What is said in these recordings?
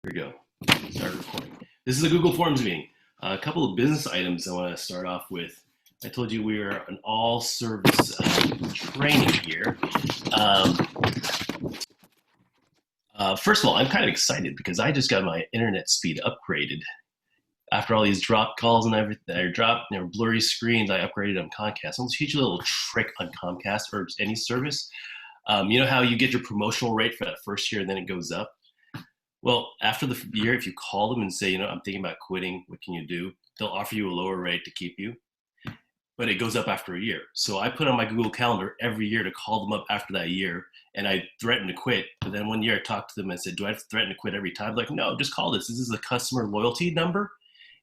Here we go. Start recording. This is a Google Forms meeting. A couple of business items I want to start off with. I told you we are an all-service training here. First of all, I'm kind of excited because I just got my internet speed upgraded. After all these drop calls and everything, or blurry screens, I upgraded on Comcast. I'll teach you a little trick on Comcast or any service. You know how you get your promotional rate for that first year and then it goes up? Well, after the year, if you call them and say, I'm thinking about quitting, what can you do? They'll offer you a lower rate to keep you, but it goes up after a year. So I put on my Google Calendar every year to call them up after that year, and I threatened to quit. But then one year I talked to them and said, do I have to threaten to quit every time? They're like, no, just call this. This is a customer loyalty number,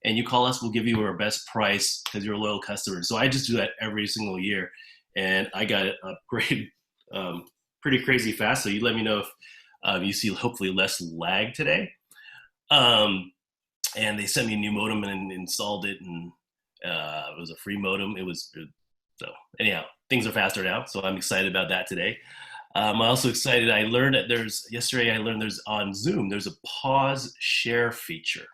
and you call us, we'll give you our best price because you're a loyal customer. So I just do that every single year, and I got it upgraded pretty crazy fast. So you let me know if you see hopefully less lag today. And they sent me a new modem and installed it, and it was a free modem. So anyhow, things are faster now, so I'm excited about that today. I'm also excited. I learned that there's on Zoom, there's a pause share feature.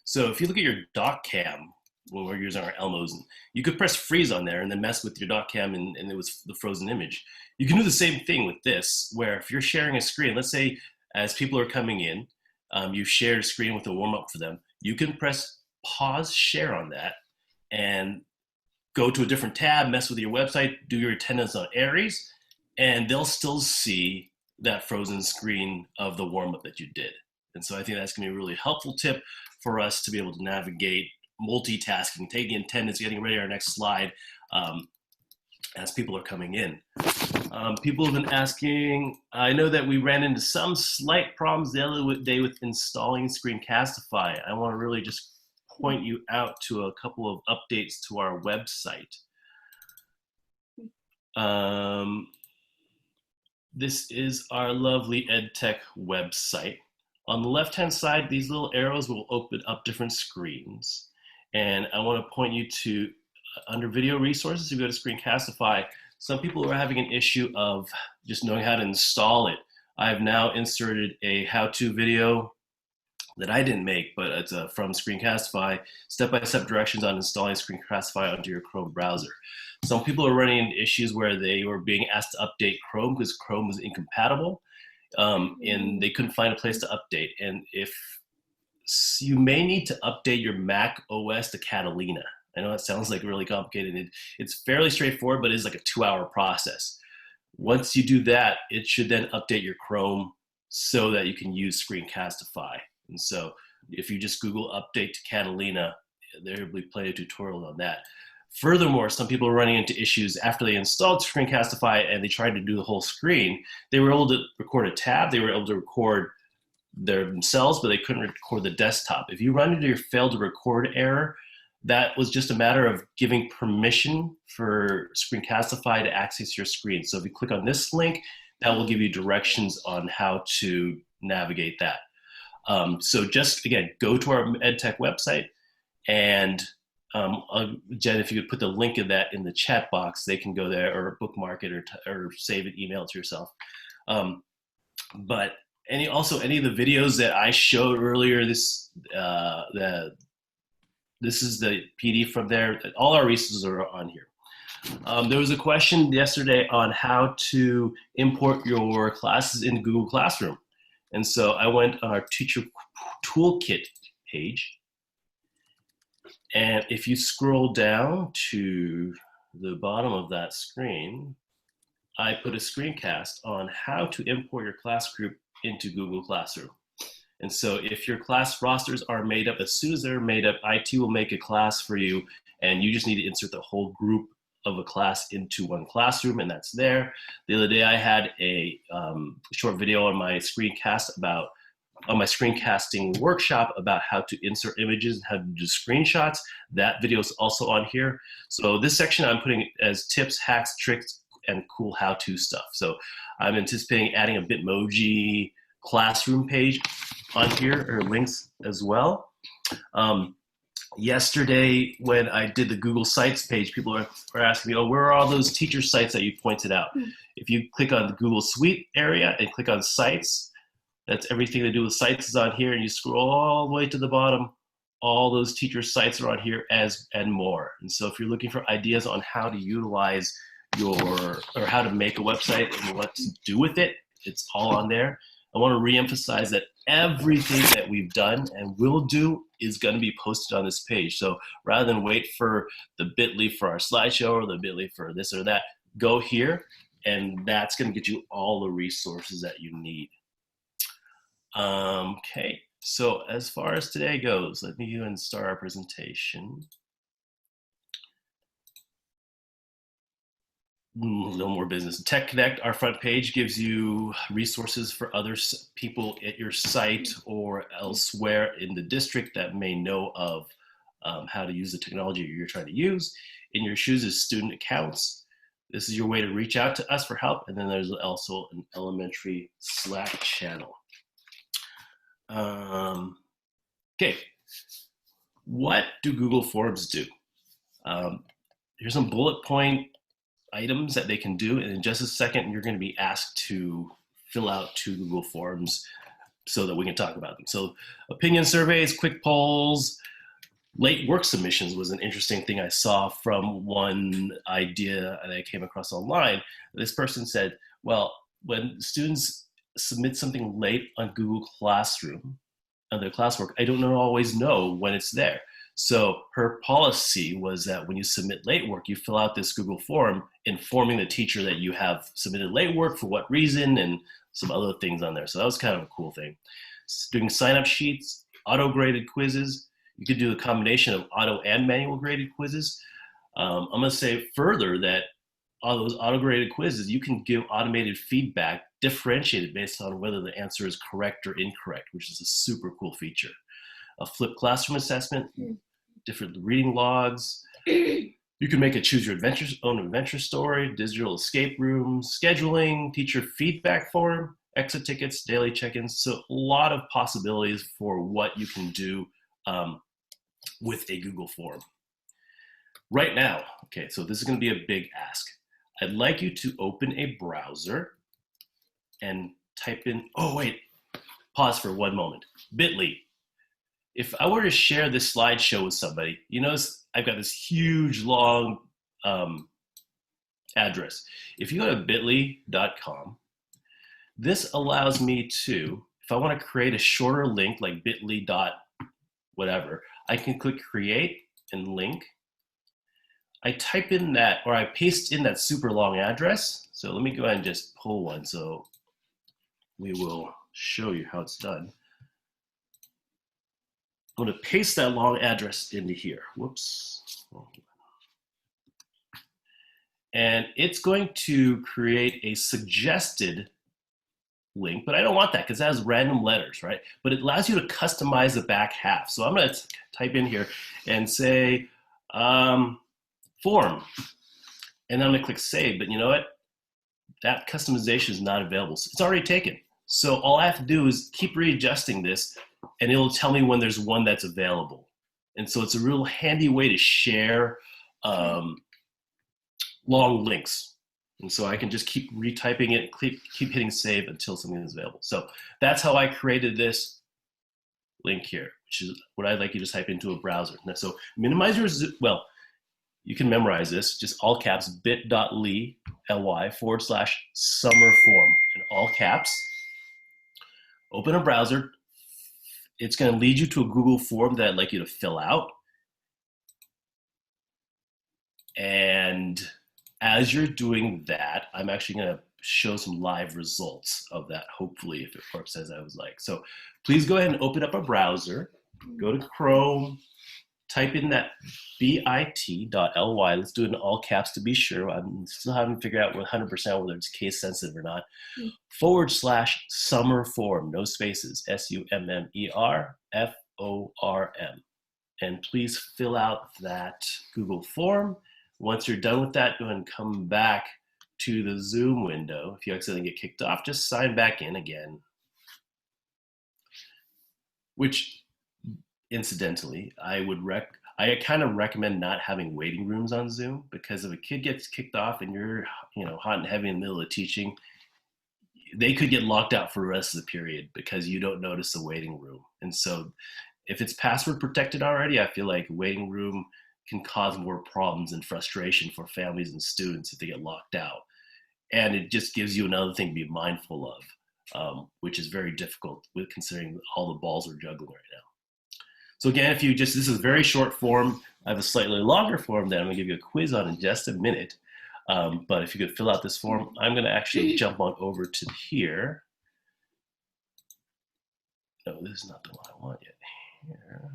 So if you look at your doc cam, when we're using our Elmos, you could press freeze on there and then mess with your doc cam and it was the frozen image. You can do the same thing with this, where if you're sharing a screen, let's say as people are coming in, you shared a screen with a warm up for them, you can press pause share on that and go to a different tab, mess with your website, do your attendance on Aries, and they'll still see that frozen screen of the warm up that you did. And so I think that's gonna be a really helpful tip for us to be able to navigate multitasking, taking attendance, getting ready our next slide as people are coming in. People have been asking, I know that we ran into some slight problems the other day with installing Screencastify. I want to really just point you out to a couple of updates to our website. This is our lovely EdTech website. On the left-hand side, these little arrows will open up different screens. And I want to point you to, under video resources, if you go to Screencastify, some people are having an issue of just knowing how to install it. I've now inserted a how-to video that I didn't make, but it's from Screencastify, step-by-step directions on installing Screencastify onto your Chrome browser. Some people are running into issues where they were being asked to update Chrome because Chrome was incompatible, and they couldn't find a place to update. And if you may need to update your Mac OS to Catalina. I know it sounds like really complicated. It's fairly straightforward, but it's like a 2-hour process. Once you do that, it should then update your Chrome so that you can use Screencastify. And so if you just Google update to Catalina, there will be plenty of tutorials on that. Furthermore, some people are running into issues after they installed Screencastify and they tried to do the whole screen. They were able to record a tab, they were able to record themselves, but they couldn't record the desktop. If you run into your failed to record error, that was just a matter of giving permission for Screencastify to access your screen. So if you click on this link, that will give you directions on how to navigate that. So just, again, go to our EdTech website, and Jen, if you could put the link of that in the chat box, they can go there or bookmark it or save it, email it to yourself. But any of the videos that I showed earlier, this is the PDF from there. All our resources are on here. There was a question yesterday on how to import your classes into Google Classroom. And so I went on our teacher toolkit page. And if you scroll down to the bottom of that screen, I put a screencast on how to import your class group into Google Classroom. And so if your class rosters are made up, as soon as they're made up, IT will make a class for you, and you just need to insert the whole group of a class into one classroom, and that's there. The other day I had a short video on my screencasting workshop about how to insert images and how to do screenshots. That video is also on here. So this section I'm putting as tips, hacks, tricks, and cool how-to stuff. So I'm anticipating adding a Bitmoji classroom page on here, or links as well. Yesterday, when I did the Google Sites page, people are asking me, oh, where are all those teacher sites that you pointed out? If you click on the Google Suite area and click on Sites, That's everything to do with sites is on here, and you scroll all the way to the bottom. All those teacher sites are on here and more. And so if you're looking for ideas on how to utilize or how to make a website and what to do with it, it's all on there. I want to reemphasize that everything that we've done and will do is going to be posted on this page. So rather than wait for the bit.ly for our slideshow or the bit.ly for this or that, go here, and that's going to get you all the resources that you need. Okay, so as far as today goes, let me go and start our presentation. A little more business. Tech Connect, our front page, gives you resources for other people at your site or elsewhere in the district that may know of how to use the technology you're trying to use. In your shoes is student accounts. This is your way to reach out to us for help. And then there's also an elementary Slack channel. Okay, what do Google Forms do? Here's some bullet point items that they can do, and in just a second you're going to be asked to fill out 2 Google Forms so that we can talk about them. So opinion surveys, quick polls, late work submissions was an interesting thing I saw from one idea that I came across online. This person said, well, when students submit something late on Google Classroom, on their classwork, I don't always know when it's there. So her policy was that when you submit late work, you fill out this Google form informing the teacher that you have submitted late work, for what reason, and some other things on there. So that was kind of a cool thing. Doing sign-up sheets, auto-graded quizzes. You could do a combination of auto and manual graded quizzes. I'm going to say further that all those auto-graded quizzes, you can give automated feedback differentiated based on whether the answer is correct or incorrect, which is a super cool feature. A flipped classroom assessment, different reading logs. You can make a choose your own adventure story, digital escape rooms, scheduling, teacher feedback form, exit tickets, daily check-ins. So a lot of possibilities for what you can do with a Google form. Right now, okay, so this is going to be a big ask. I'd like you to open a browser and type in, oh wait, pause for one moment, bit.ly. If I were to share this slideshow with somebody, you notice I've got this huge long address. If you go to bit.ly.com, this allows me to, if I want to create a shorter link like bit.ly whatever, I can click create and link. I type in that, or I paste in that super long address. So let me go ahead and just pull one so we will show you how it's done. I'm going to paste that long address into here. Whoops. And it's going to create a suggested link, but I don't want that because it has random letters, right? But it allows you to customize the back half. So I'm going to type in here and say form. And I'm going to click save, but you know what? That customization is not available. So it's already taken. So all I have to do is keep readjusting this, and it'll tell me when there's one that's available. And so it's a real handy way to share long links. And so I can just keep retyping it, keep hitting save until something is available. So that's how I created this link here, which is what I'd like you to type into a browser. Now, so minimize your, well, you can memorize this, just all caps, bit.ly, /summer form, in all caps. Open a browser. It's going to lead you to a Google form that I'd like you to fill out. And as you're doing that, I'm actually going to show some live results of that, hopefully, if it works as I was like. So please go ahead and open up a browser. Go to Chrome. Type in that bit.ly. Let's do it in all caps to be sure. I'm still haven't figured out 100% whether it's case sensitive or not. /summer form, no spaces, SUMMERFORM. And please fill out that Google form. Once you're done with that, go ahead and come back to the Zoom window. If you accidentally get kicked off, just sign back in again. Which, incidentally, I kind of recommend not having waiting rooms on Zoom, because if a kid gets kicked off and you're hot and heavy in the middle of teaching, they could get locked out for the rest of the period because you don't notice the waiting room. And so if it's password protected already, I feel like waiting room can cause more problems and frustration for families and students if they get locked out. And it just gives you another thing to be mindful of, which is very difficult with considering all the balls we're juggling right now. So again, if you just, this is a very short form. I have a slightly longer form that I'm gonna give you a quiz on in just a minute. But if you could fill out this form, I'm gonna actually jump on over to here. No, this is not the one I want yet. Here.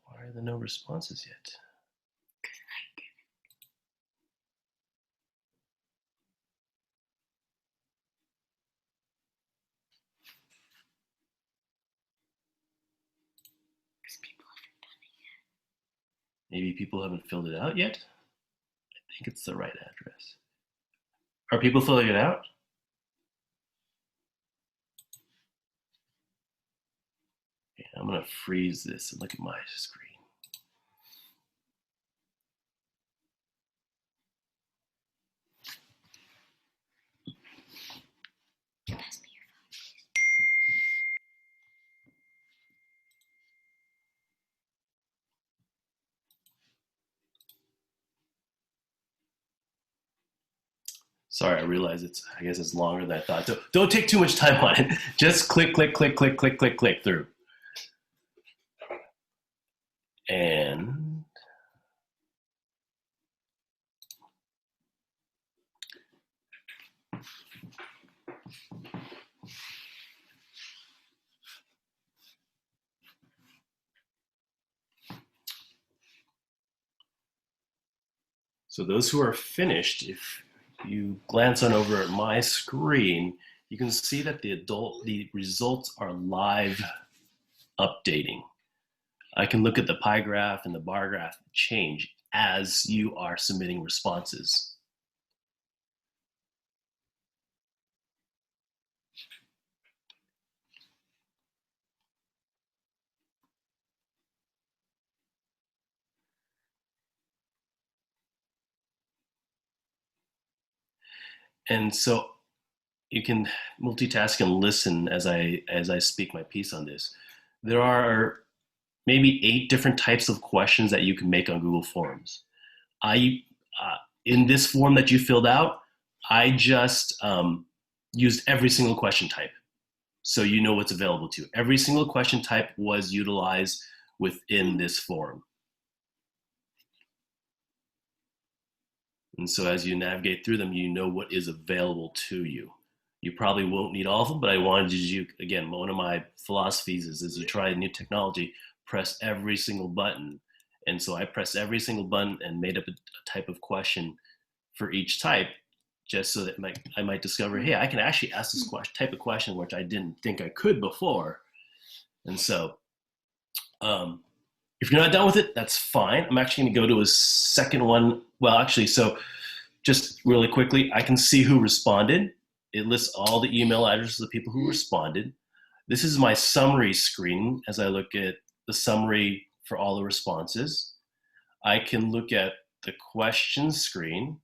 Why are there no responses yet? Maybe people haven't filled it out yet. I think it's the right address. Are people filling it out? Okay, I'm gonna freeze this and look at my screen. Sorry, I realize I guess it's longer than I thought. So don't take too much time on it. Just click, click, click, click, click, click, click through. And so those who are finished, if you glance on over at my screen, you can see that the results are live updating. I can look at the pie graph and the bar graph change as you are submitting responses. And so you can multitask and listen as I speak my piece on this. There are maybe 8 different types of questions that you can make on Google Forms. In this form that you filled out, I just used every single question type, so you know what's available to you. Every single question type was utilized within this form. And so as you navigate through them, you know what is available to you. You probably won't need all of them, but I wanted you, again, one of my philosophies is as you try a new technology, press every single button. And so I pressed every single button and made up a type of question for each type, just so that I might discover, hey, I can actually ask this type of question, which I didn't think I could before. And so if you're not done with it, that's fine. I'm actually gonna go to a second one. Well, actually, so just really quickly, I can see who responded. It lists all the email addresses of people who responded. This is my summary screen as I look at the summary for all the responses. I can look at the questions screen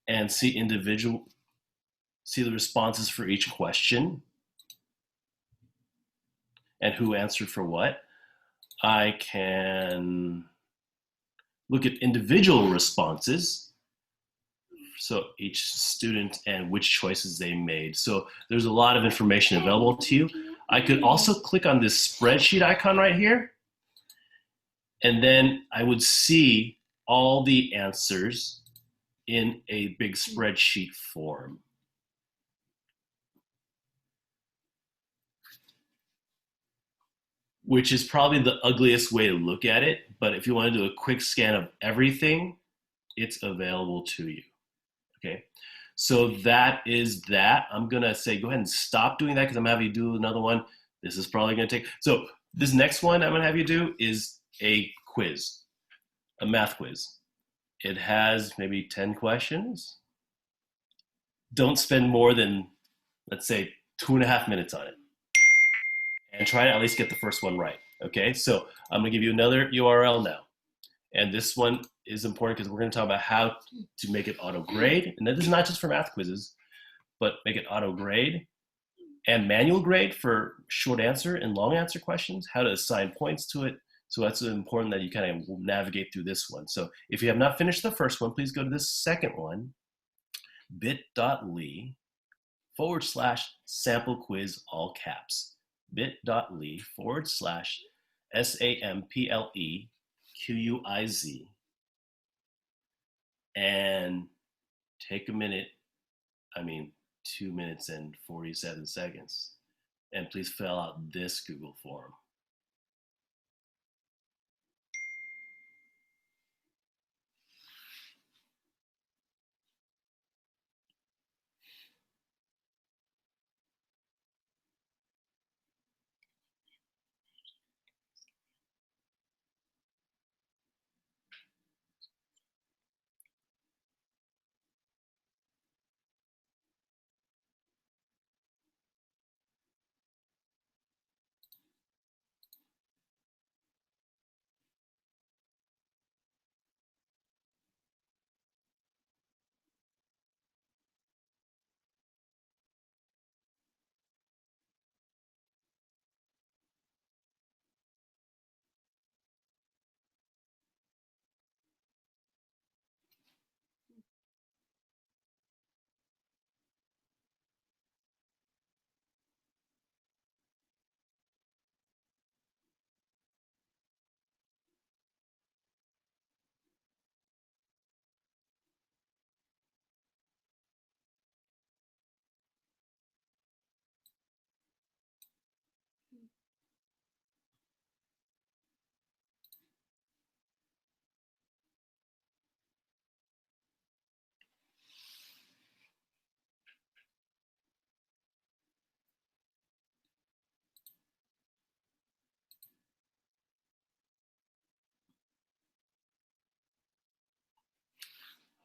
and see the responses for each question and who answered for what. I can look at individual responses, so each student and which choices they made. So there's a lot of information available to you. I could also click on this spreadsheet icon right here, and then I would see all the answers in a big spreadsheet form. Which is probably the ugliest way to look at it, but if you want to do a quick scan of everything, it's available to you, okay? So that is that. I'm gonna say go ahead and stop doing that because I'm gonna have you do another one. This is probably gonna take, so this next one I'm gonna have you do is a quiz, a math quiz. It has maybe 10 questions. Don't spend more than, let's say, 2.5 minutes on it. And try to at least get the first one right, okay? So I'm gonna give you another URL now. And this one is important because we're going to talk about how to make it auto grade. And this is not just for math quizzes, but make it auto grade and manual grade for short answer and long answer questions, how to assign points to it. So that's important that you kind of navigate through this one. So if you have not finished the first one, please go to this second one, bit.ly/sample quiz, all caps, bit.ly/SAMPLEQUIZ, and take a minute, 2 minutes and 47 seconds, and please fill out this Google form.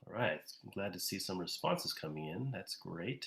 All right, I'm glad to see some responses coming in. That's great.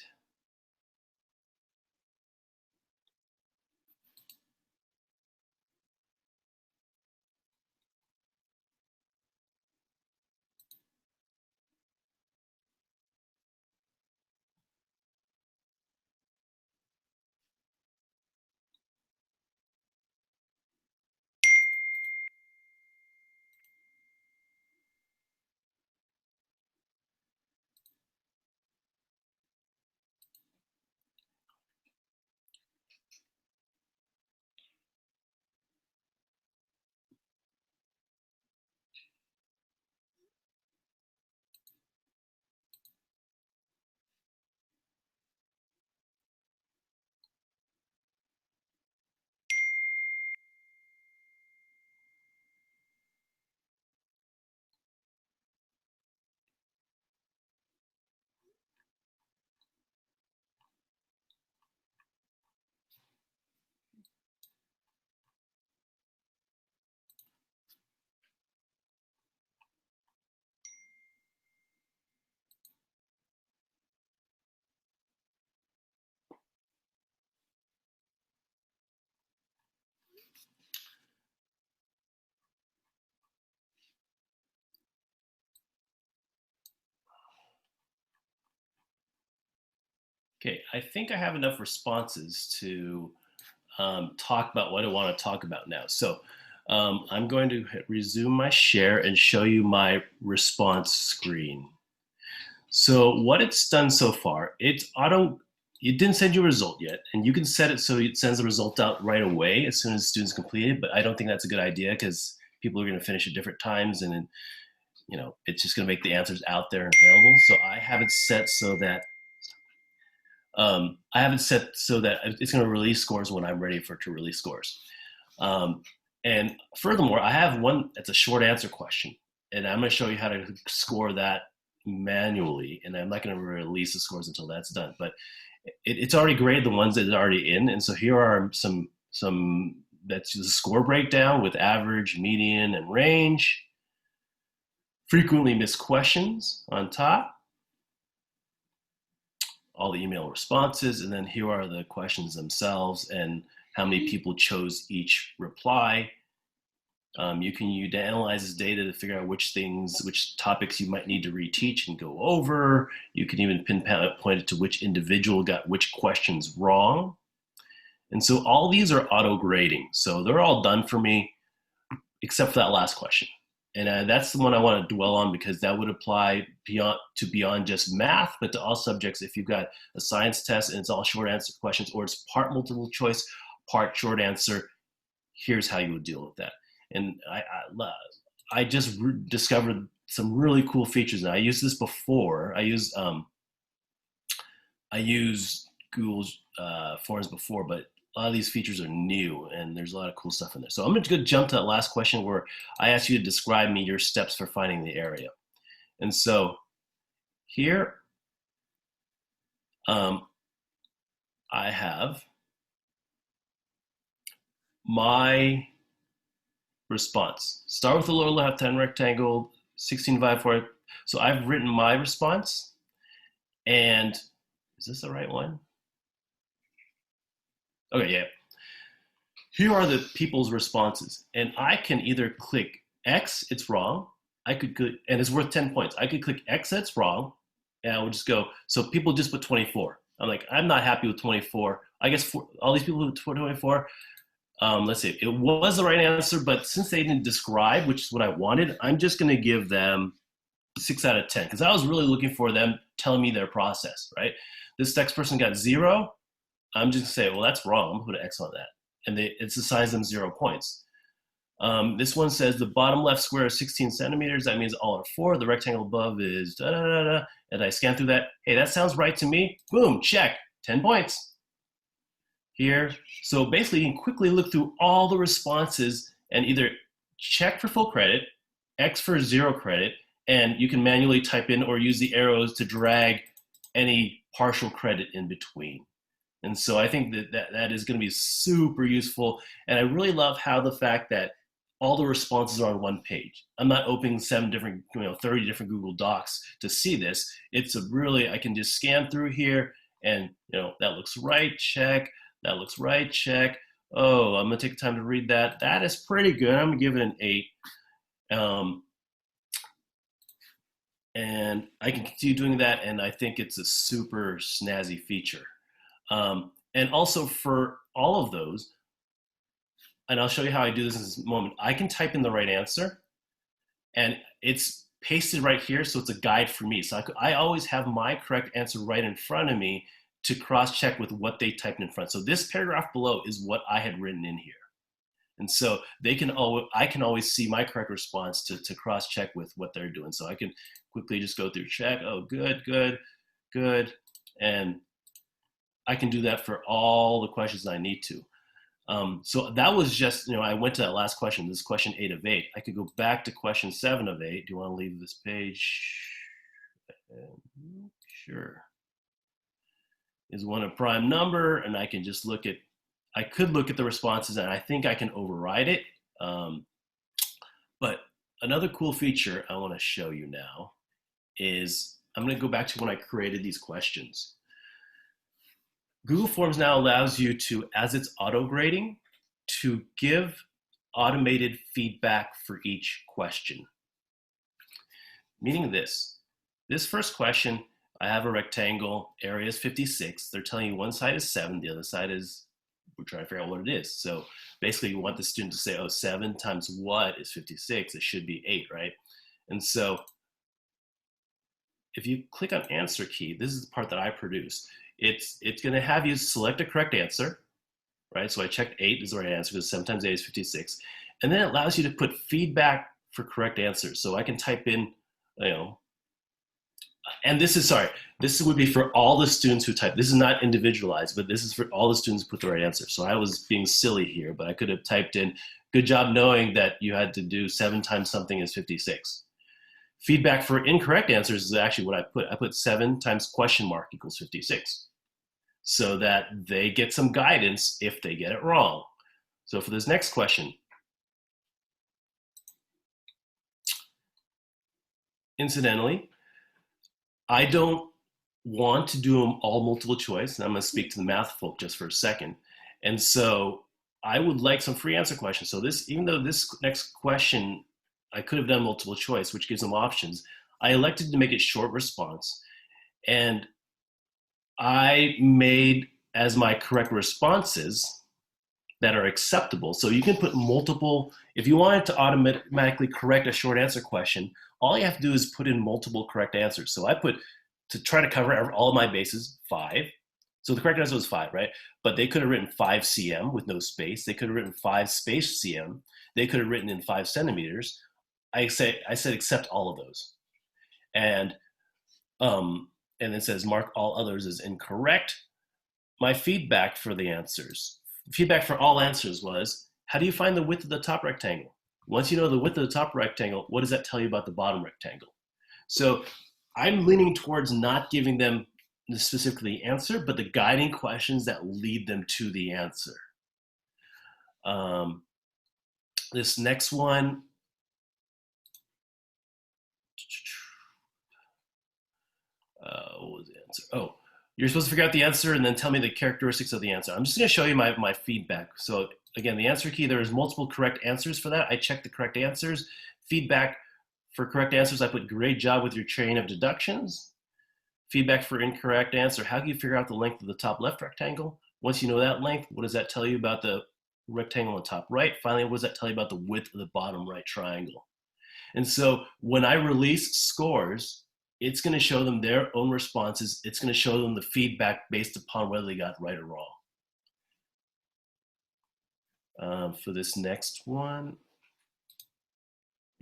Okay, I think I have enough responses to talk about what I want to talk about now. So I'm going to resume my share and show you my response screen. So what it's done so far, it didn't send you a result yet, and you can set it so it sends the result out right away as soon as students complete it, but I don't think that's a good idea because people are going to finish at different times, and then, it's just going to make the answers out there and available. So I have it set so that it's going to release scores when I'm ready for it to release scores. And furthermore, I have one that's a short answer question, and I'm going to show you how to score that manually, and I'm not going to release the scores until that's done. But it's already graded the ones that are already in, and so here are some that's the score breakdown with average, median, and range. Frequently missed questions on top. All the email responses, and then here are the questions themselves and how many people chose each reply. You can use to analyze this data to figure out which topics you might need to reteach and go over. You can even pinpoint it to which individual got which questions wrong. And so all these are auto grading. So they're all done for me, except for that last question. And that's the one I want to dwell on, because that would apply beyond just math, but to all subjects. If you've got a science test and it's all short answer questions, or it's part multiple choice, part short answer, here's how you would deal with that. And I just discovered some really cool features. Now, I used this before. I used Google's Forms before, but a lot of these features are new, and there's a lot of cool stuff in there. So I'm going to jump to that last question where I asked you to describe me your steps for finding the area. And so here I have my response. Start with the lower left-hand rectangle, 16 by 4. So I've written my response, and is this the right one? Okay, yeah. Here are the people's responses, and I can either click X, it's wrong. I could click, and it's worth 10 points. I could click X, that's wrong, and I would just go. So people just put 24. I'm like, I'm not happy with 24. I guess all these people who put 24. Let's see, it was the right answer, but since they didn't describe, which is what I wanted, I'm just going to give them 6 out of 10, because I was really looking for them telling me their process, right? This next person got 0. I'm just going to say, well, that's wrong. I'm going to put an X on that. And it's assigns them 0 points. This one says the bottom left square is 16 centimeters. That means all are 4. The rectangle above is da da da da. And I scan through that. Hey, that sounds right to me. Boom, check. 10 points. Here. So basically, you can quickly look through all the responses and either check for full credit, X for 0 credit, and you can manually type in or use the arrows to drag any partial credit in between. And so I think that is going to be super useful. And I really love how the fact that all the responses are on one page. I'm not opening 30 different Google Docs to see this. It's I can just scan through here and, that looks right, check. That looks right, check. Oh, I'm going to take the time to read that. That is pretty good. I'm going to give it an 8. And I can continue doing that, and I think it's a super snazzy feature. And also for all of those, and I'll show you how I do this in this moment, I can type in the right answer, and it's pasted right here, so it's a guide for me. So I always have my correct answer right in front of me to cross-check with what they typed in front. So this paragraph below is what I had written in here. And so I can always see my correct response to cross-check with what they're doing. So I can quickly just go through, check, oh, good, good, good, and I can do that for all the questions I need to. So that was just, I went to that last question. This is question 8 of 8. I could go back to question 7 of 8. Do you want to leave this page? Sure. Is 1 a prime number? And I can just I could look at the responses, and I think I can override it. But another cool feature I want to show you now is, I'm going to go back to when I created these questions. Google Forms now allows you to, as it's auto grading, to give automated feedback for each question. Meaning this first question, I have a rectangle, area is 56. They're telling you one side is 7, the other side is, we're trying to figure out what it is. So basically you want the student to say, oh, 7 times what is 56? It should be 8, right? And so if you click on answer key, this is the part that I produce. It's going to have you select a correct answer, right? So I checked 8 is the right answer because 7 times 8 is 56. And then it allows you to put feedback for correct answers. So I can type in, and this would be for all the students who type. This is not individualized, but this is for all the students who put the right answer. So I was being silly here, but I could have typed in, good job knowing that you had to do 7 times something is 56. Feedback for incorrect answers is actually what I put. I put 7 times question mark equals 56, so that they get some guidance if they get it wrong. So for this next question, incidentally, I don't want to do them all multiple choice, and I'm going to speak to the math folk just for a second. And so I would like some free answer questions. So this, even though this next question, I could have done multiple choice, which gives them options, I elected to make it short response. And I made as my correct responses that are acceptable. So you can put multiple, if you wanted to automatically correct a short answer question, all you have to do is put in multiple correct answers. So I put, to try to cover all of my bases, 5. So the correct answer was 5, right? But they could have written 5 cm with no space. They could have written 5 space cm. They could have written in 5 centimeters. I said accept all of those. And it says mark all others as incorrect. My feedback for the answers, feedback for all answers was, how do you find the width of the top rectangle? Once you know the width of the top rectangle, what does that tell you about the bottom rectangle? So I'm leaning towards not giving them specifically the answer, but the guiding questions that lead them to the answer. This next one, what was the answer? Oh, you're supposed to figure out the answer and then tell me the characteristics of the answer. I'm just going to show you my feedback. So again, the answer key, there is multiple correct answers for that. I checked the correct answers. Feedback for correct answers, I put great job with your chain of deductions. Feedback for incorrect answer, how do you figure out the length of the top left rectangle? Once you know that length, what does that tell you about the rectangle on the top right? Finally, what does that tell you about the width of the bottom right triangle? And so when I release scores, it's going to show them their own responses. It's going to show them the feedback based upon whether they got right or wrong. For this next one,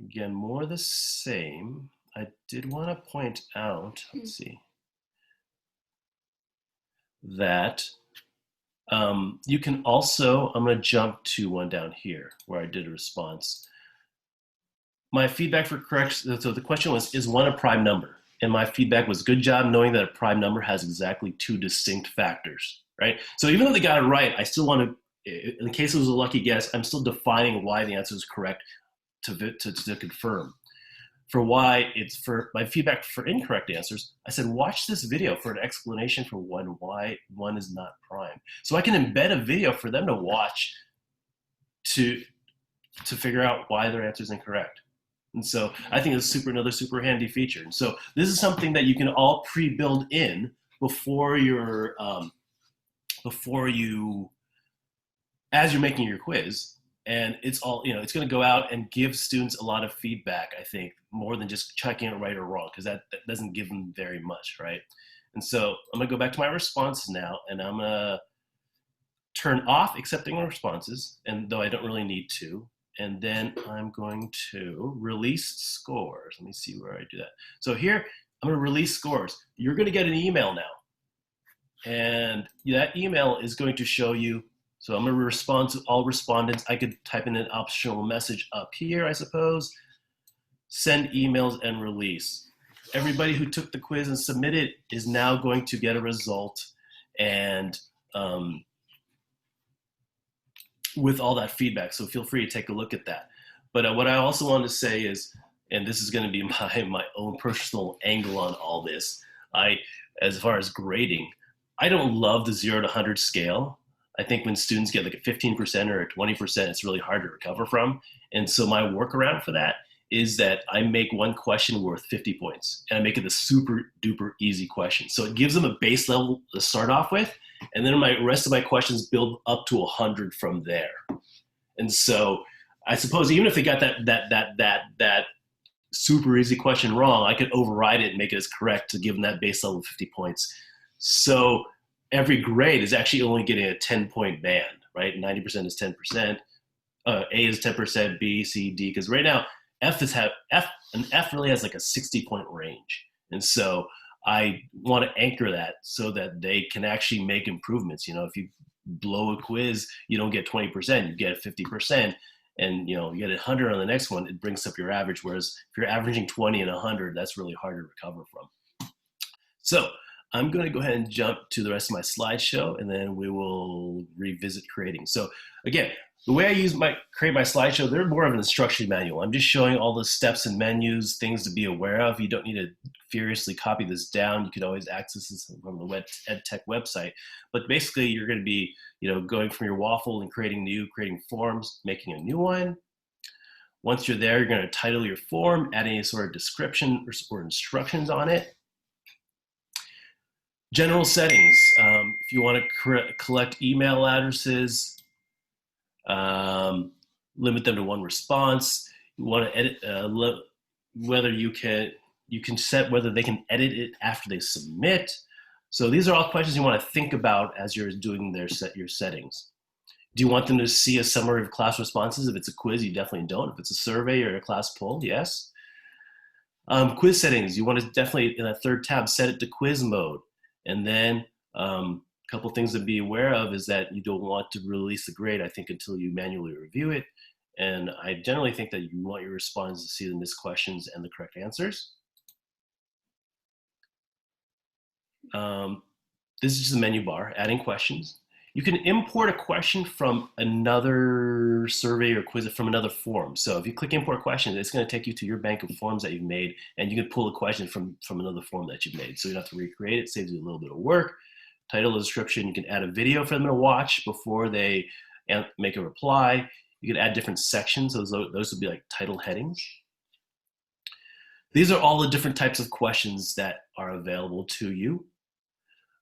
again, more the same. I did want to point out, let's see, that you can also, I'm going to jump to one down here where I did a response. My feedback for correct, so the question was, is 1 a prime number? And my feedback was, good job knowing that a prime number has exactly 2 distinct factors, right? So even though they got it right, I still want to, in case it was a lucky guess, I'm still defining why the answer is correct to confirm. For why it's for my feedback for incorrect answers, I said, watch this video for an explanation for why 1 is not prime. So I can embed a video for them to watch to figure out why their answer is incorrect. And so I think it's another super handy feature. And so this is something that you can all pre-build in before you're, as you're making your quiz. And it's all, it's going to go out and give students a lot of feedback, I think, more than just checking it right or wrong, because that doesn't give them very much, right? And so I'm going to go back to my responses now, and I'm going to turn off accepting responses, and though I don't really need to. And then I'm going to release scores. Let me see where I do that. So here, I'm going to release scores. You're going to get an email now. And that email is going to show you, so I'm going to respond to all respondents. I could type in an optional message up here, I suppose. Send emails and release. Everybody who took the quiz and submitted is now going to get a result, and with all that feedback. So feel free to take a look at that. But what I also want to say is, and this is going to be my own personal angle on all this, as far as grading, I don't love the 0 to 100 scale. I think when students get like a 15% or a 20%, it's really hard to recover from. And so my workaround for that is that I make one question worth 50 points, and I make it a super duper easy question. So it gives them a base level to start off with, and then my rest of my questions build up to 100 from there. And so I suppose even if they got that super easy question wrong, I could override it and make it as correct to give them that base level of 50 points. So every grade is actually only getting a 10-point band, right? 90% is 10%, A is 10%, B, C, D, because right now F really has like a 60-point range. And so I want to anchor that so that they can actually make improvements. If you blow a quiz, you don't get 20%, you get 50%, and you get 100 on the next one, it brings up your average. Whereas if you're averaging 20 and 100, that's really hard to recover from. So I'm going to go ahead and jump to the rest of my slideshow, and then we will revisit creating. So again, the way I create my slideshow, they're more of an instruction manual. I'm just showing all the steps and menus, things to be aware of. You don't need to furiously copy this down. You could always access this from the EdTech website. But basically, you're going to be, going from your waffle and creating forms, making a new one. Once you're there, you're going to title your form, add any sort of description or instructions on it. General settings. If you want to collect email addresses, limit them to one response. You want to edit whether you can set whether they can edit it after they submit. So these are all questions you want to think about as you're doing your settings. Do you want them to see a summary of class responses? If it's a quiz, you definitely don't. If it's a survey or a class poll, yes. Quiz settings, you want to definitely, in that third tab, set it to quiz mode. And then a couple things to be aware of is that you don't want to release the grade, I think, until you manually review it. And I generally think that you want your respondents to see the missed questions and the correct answers. This is just the menu bar, adding questions. You can import a question from another survey or quiz from another form. So if you click import question, it's going to take you to your bank of forms that you've made, and you can pull a question from another form that you've made. So you don't have to recreate it. Saves you a little bit of work. Title, description, you can add a video for them to watch before they make a reply. You can add different sections. Those would be like title headings. These are all the different types of questions that are available to you.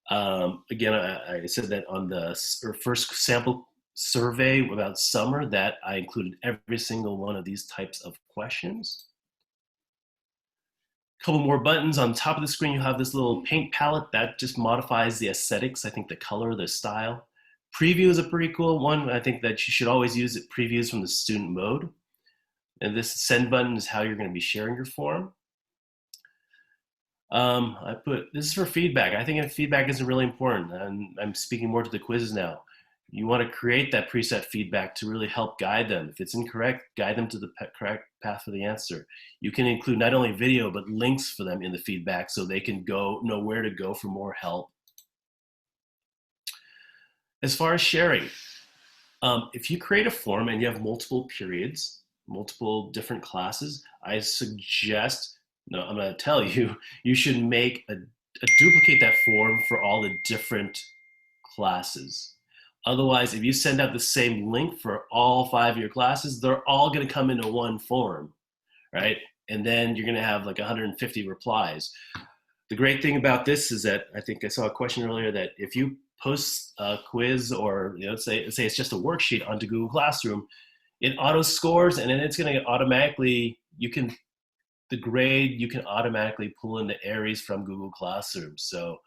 Again, I said that on the first sample survey about summer that I included every single one of these types of questions. A couple more buttons. On top of the screen, you have this little paint palette that just modifies the aesthetics. I think the color, the style. Preview is a pretty cool one. I think that you should always use it. Previews from the student mode. And this send button is how you're going to be sharing your form. This is for feedback. I think feedback is really important, and I'm speaking more to the quizzes now. You want to create that preset feedback to really help guide them. If it's incorrect, guide them to the correct path for the answer. You can include not only video, but links for them in the feedback so they can know where to go for more help. As far as sharing, if you create a form and you have multiple periods, multiple different classes, I suggest, no, I'm going to tell you, you should make duplicate that form for all the different classes. Otherwise, if you send out the same link for all 5 of your classes, they're all going to come into one form, right? And then you're going to have like 150 replies. The great thing about this is that I think I saw a question earlier that if you post a quiz or say it's just a worksheet onto Google Classroom, it auto scores, and then it's going to automatically, the grade you can automatically pull into Aries from Google Classroom. So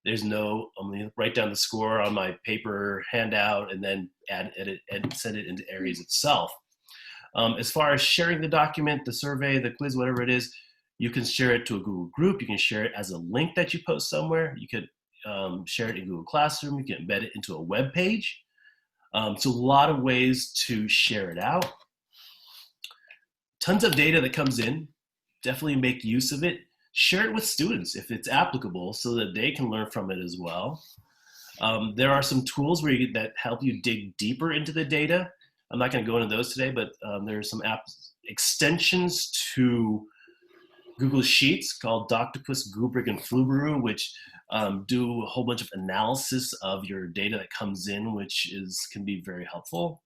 there's no, I'm going to write down the score on my paper handout and then edit and send it into Aries itself. As far as sharing the document, the survey, the quiz, whatever it is, you can share it to a Google group. You can share it as a link that you post somewhere. You could share it in Google Classroom. You can embed it into a web page. So a lot of ways to share it out. Tons of data that comes in. Definitely make use of it. Share it with students if it's applicable so that they can learn from it as well. There are some tools that help you dig deeper into the data. I'm not going to go into those today, but there are some extensions to Google Sheets called Doctopus, Gubrick, and Flubaroo, which do a whole bunch of analysis of your data that comes in, which can be very helpful.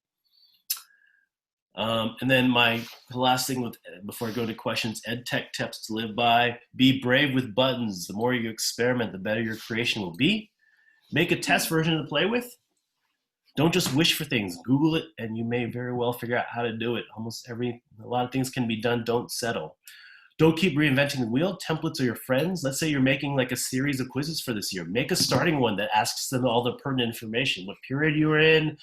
And then my last thing before I go to questions, EdTech tips to live by: be brave with buttons. The more you experiment, the better your creation will be. Make a test version to play with. Don't just wish for things. Google it, and you may very well figure out how to do it. A lot of things can be done. Don't settle. Don't keep reinventing the wheel. Templates are your friends. Let's say you're making like a series of quizzes for this year. Make a starting one that asks them all the pertinent information, what period you were in,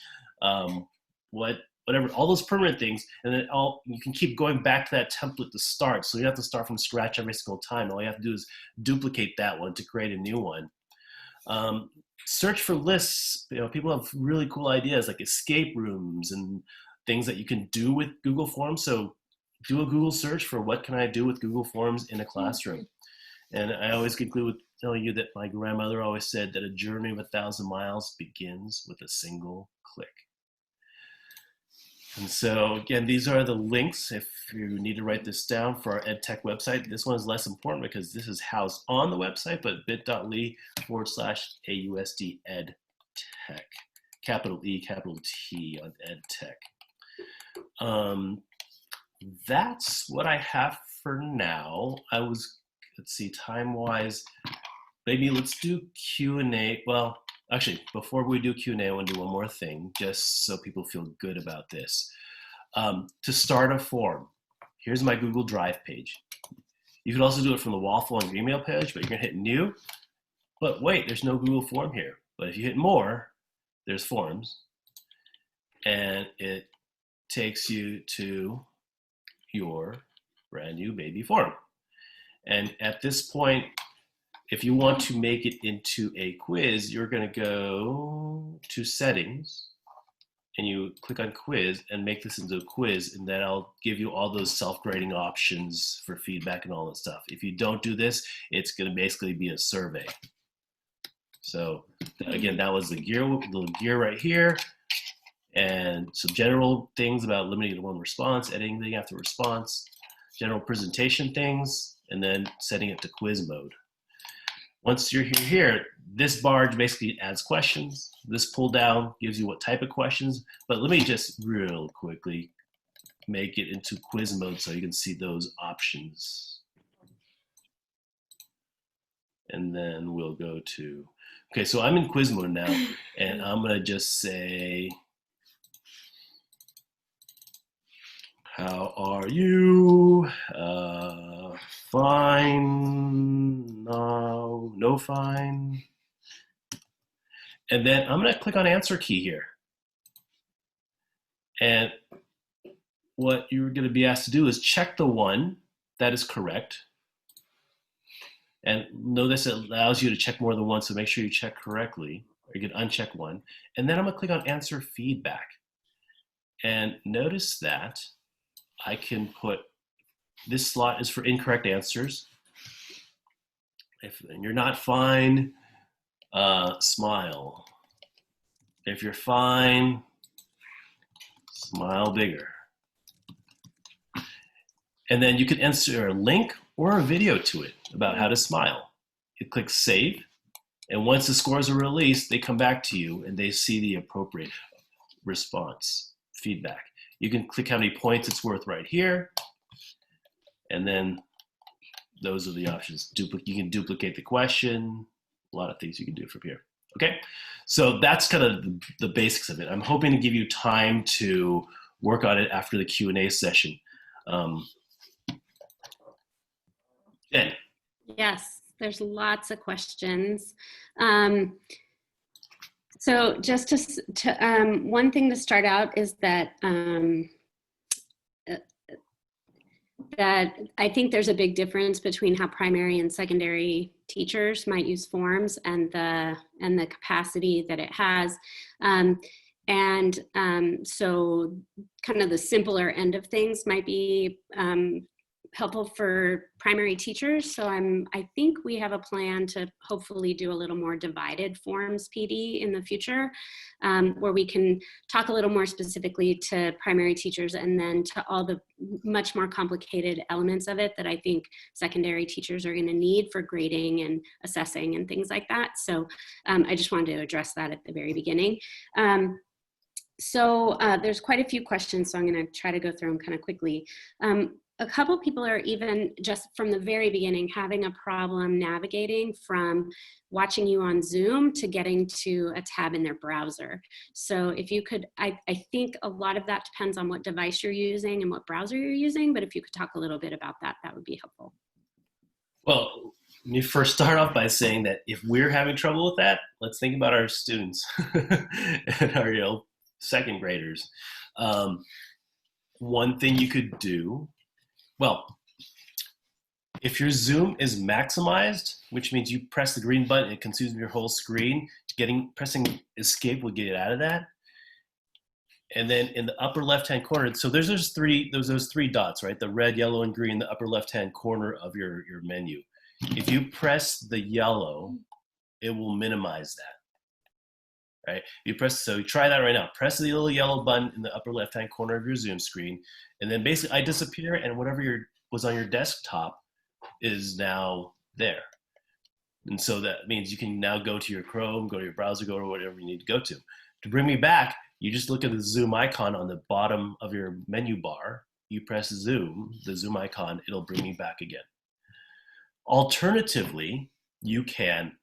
whatever, all those permanent things, and then you can keep going back to that template to start. So you don't have to start from scratch every single time. All you have to do is duplicate that one to create a new one. Search for lists. People have really cool ideas like escape rooms and things that you can do with Google Forms. So do a Google search for what can I do with Google Forms in a classroom. And I always conclude with telling you that my grandmother always said that a journey of 1,000 miles begins with a single click. And so again, these are the links if you need to write this down for our EdTech website. This one is less important because this is housed on the website, but bit.ly/AUSD EdTech, capital E, capital T on EdTech. That's what I have for now. Let's see, time-wise, maybe let's do Q&A. Well, actually, before we do Q&A, I want to do one more thing, just so people feel good about this. To start a form, here's my Google Drive page. You could also do it from the waffle on your email page, but you're gonna hit new. But wait, there's no Google form here. But if you hit more, there's forms. And it takes you to your brand new baby form. And at this point, if you want to make it into a quiz, you're going to go to settings and you click on quiz and make this into a quiz, and then I'll give you all those self-grading options for feedback and all that stuff. If you don't do this, it's going to basically be a survey. So again, that was the little gear right here. And some general things about limiting to one response, editing thing after response, general presentation things, and then setting it to quiz mode. Once you're here, this bar basically adds questions. This pull down gives you what type of questions, but let me just real quickly make it into quiz mode so you can see those options. And then we'll go to, okay, so I'm in quiz mode now, and I'm gonna just say, how are you? Fine, no fine. And then I'm gonna click on answer key here. And what you're gonna be asked to do is check the one that is correct. And notice it allows you to check more than once, so make sure you check correctly, or you can uncheck one. And then I'm gonna click on answer feedback. And notice that I can put, this slot is for incorrect answers. If you're not fine, smile. If you're fine, smile bigger. And then you can enter a link or a video to it about how to smile. You click save, and once the scores are released, they come back to you and they see the appropriate response, feedback. You can click how many points it's worth right here, and then those are the options. You can duplicate the question, a lot of things you can do from here. Okay, so that's kind of the basics of it. I'm hoping to give you time to work on it after the Q&A session. Jen. Yes, there's lots of questions. So just to one thing to start out is that that I think there's a big difference between how primary and secondary teachers might use forms and the capacity that it has. So kind of the simpler end of things might be helpful for primary teachers. So I think we have a plan to hopefully do a little more divided forms PD in the future, where we can talk a little more specifically to primary teachers and then to all the much more complicated elements of it that I think secondary teachers are going to need for grading and assessing and things like that. So I just wanted to address that at the very beginning. So there's quite a few questions, so I'm going to try to go through them kind of quickly. A couple people are even just from the very beginning having a problem navigating from watching you on Zoom to getting to a tab in their browser. So if you could, I think a lot of that depends on what device you're using and what browser you're using, but if you could talk a little bit about that, that would be helpful. Well, let me first start off by saying that if we're having trouble with that, let's think about our students and our second graders. One thing you could do, well, if your Zoom is maximized, which means you press the green button, it consumes your whole screen, pressing escape will get it out of that. And then in the upper left-hand corner, so there's those three dots, right? The red, yellow, and green, the upper left-hand corner of your menu. If you press the yellow, it will minimize that, right? So try that right now. Press the little yellow button in the upper left-hand corner of your Zoom screen, and then basically I disappear, and whatever was on your desktop is now there. And so that means you can now go to your Chrome, go to your browser, go to whatever you need to go to. To bring me back, you just look at the Zoom icon on the bottom of your menu bar. You press Zoom, the Zoom icon, it'll bring me back again. Alternatively, you can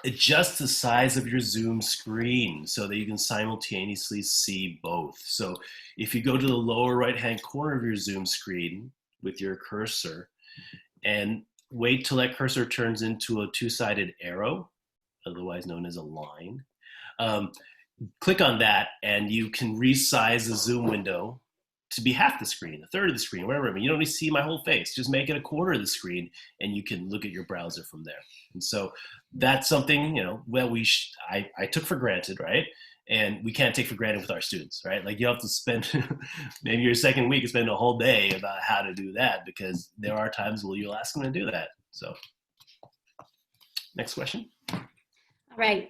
adjust the size of your Zoom screen so that you can simultaneously see both. So if you go to the lower right-hand corner of your Zoom screen with your cursor and wait till that cursor turns into a two-sided arrow, otherwise known as a line, click on that and you can resize the Zoom window to be half the screen, a third of the screen, whatever. I mean, you don't need to see my whole face. Just make it a quarter of the screen, and you can look at your browser from there. And so that's something, I took for granted, right? And we can't take for granted with our students, right? Like you have to spend maybe your second week and spend a whole day about how to do that, because there are times where you'll ask them to do that. So next question. Right.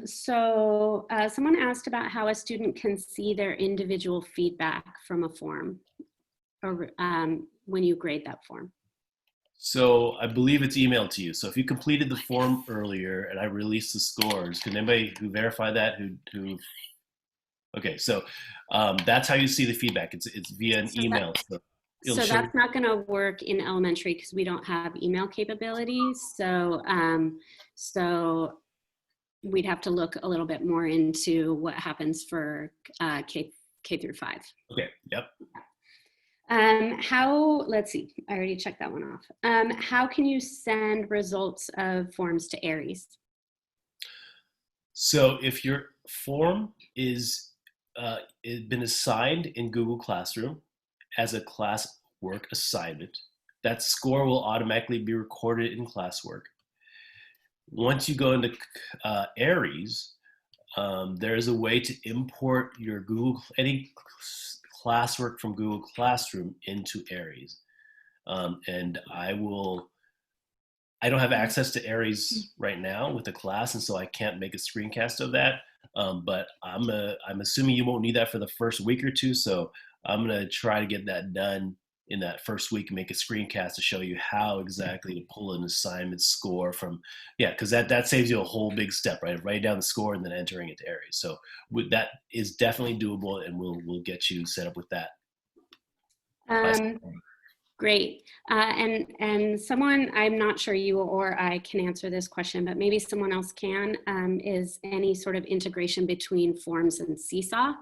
So someone asked about how a student can see their individual feedback from a form, or when you grade that form. So I believe it's emailed to you. So if you completed the form earlier and I released the scores, can anybody who verify that who? Okay, so that's how you see the feedback. It's via an email. So that's not going to work in elementary because we don't have email capabilities. So we'd have to look a little bit more into what happens for K through 5. Okay. Yep. Let's see, I already checked that one off. How can you send results of forms to Aries? So if your form is been assigned in Google Classroom as a class work assignment, that score will automatically be recorded in classwork. Once you go into Aries, there is a way to import your any classwork from Google Classroom into Aries. And I don't have access to Aries right now with the class, and so I can't make a screencast of that. But I'm assuming you won't need that for the first week or two, so I'm gonna try to get that done in that first week and make a screencast to show you how exactly to pull an assignment score from, because that saves you a whole big step, right? Write down the score and then entering it to Aries. So that is definitely doable, and we'll get you set up with that. Great. And someone, I'm not sure you or I can answer this question, but maybe someone else can, is any sort of integration between forms and Seesaw.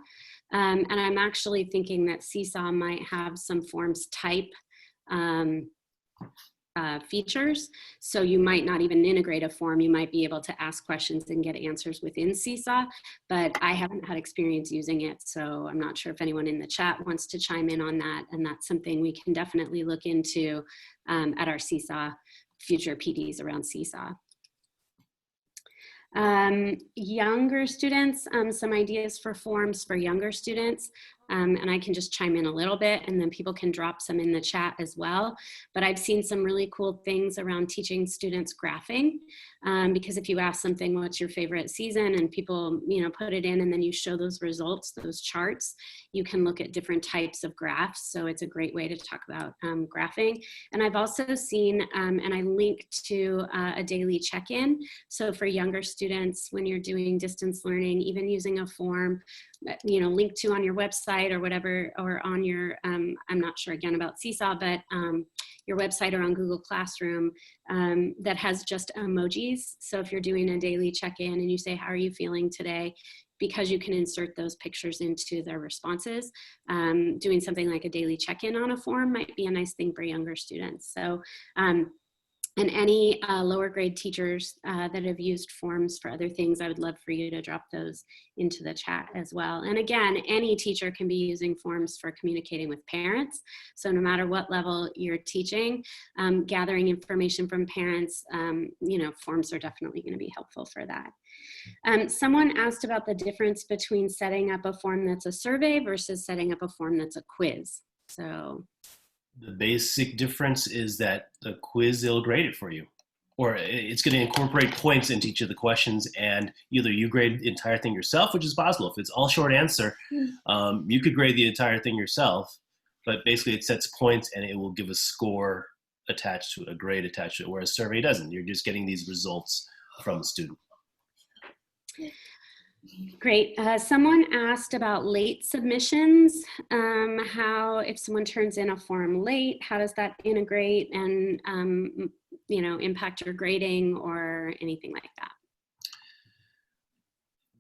And I'm actually thinking that Seesaw might have some forms type features. So you might not even integrate a form. You might be able to ask questions and get answers within Seesaw, but I haven't had experience using it. So I'm not sure if anyone in the chat wants to chime in on that. And that's something we can definitely look into at our Seesaw, future PDs around Seesaw. Younger students, some ideas for forms for younger students, and I can just chime in a little bit and then people can drop some in the chat as well. But I've seen some really cool things around teaching students graphing, because if you ask something, what's your favorite season, and people, put it in and then you show those results, those charts, you can look at different types of graphs. So it's a great way to talk about graphing. And I've also seen, and I linked to a daily check-in. So for younger students, when you're doing distance learning, even using a form, linked to on your website or whatever, or on your, I'm not sure again about Seesaw, but your website or on Google Classroom, that has just emojis. So if you're doing a daily check-in and you say, how are you feeling today? Because you can insert those pictures into their responses, doing something like a daily check-in on a form might be a nice thing for younger students. So, and any lower grade teachers that have used forms for other things, I would love for you to drop those into the chat as well. And again, any teacher can be using forms for communicating with parents. So no matter what level you're teaching, gathering information from parents, forms are definitely going to be helpful for that. Someone asked about the difference between setting up a form that's a survey versus setting up a form that's a quiz. So The basic difference is that the quiz, it'll grade it for you. Or it's going to incorporate points into each of the questions, and either you grade the entire thing yourself, which is possible. If it's all short answer, you could grade the entire thing yourself, but basically it sets points and it will give a score attached to it, a grade attached to it, whereas survey doesn't. You're just getting these results from the student. Great. Someone asked about late submissions. How, if someone turns in a form late, how does that integrate and impact your grading or anything like that?